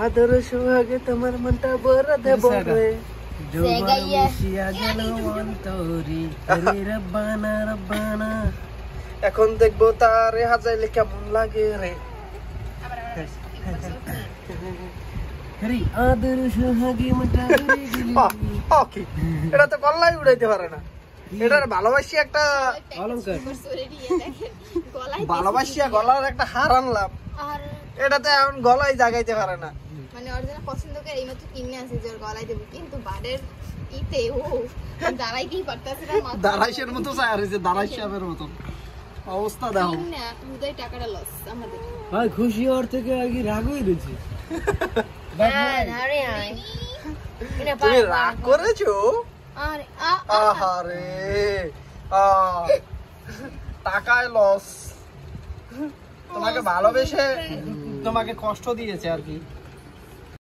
আদর সোহাগে তোমার মনটা বড় দেব রে যৌবন মিশিয়া গেল অন্তরে রে রব্বানা রব্বানা। এখন দেখবো তারে হাজাইলে কেমন লাগে রে। হরি আদর সোহাগে মনটা উড়ে গেল। ওকে, এটা তো গলায় উড়াইতে পারে না। এটার ভালোবাসি একটা অলংকার, ভালোবাসিয়া গলার একটা হার আনলাম, আর এটাতে এখন গলায় জাগাইতে পারে না। মানে অরিজিনাল পছন্দ করে এইমাত্র কিনে আসি যে ওর গলায় দেবো, কিন্তু বাড়ির ইতে ও দাঁড়াইতেই পারতেছে না। দাঁড়াইশের মতো চায় রয়েছে, দাঁড়াইশের মতো অবস্থা দেখো। না হুদাই টাকাটা লস আমাদের। ভাই খুশি হওয়ার থেকে আগে রাগ হয়ে রয়েছে। তুমি রাগ করেছো? আরে আহারে টাকায় লস, তোমাকে ভালোবেসে তোমাকে কষ্ট দিয়েছে আর কি।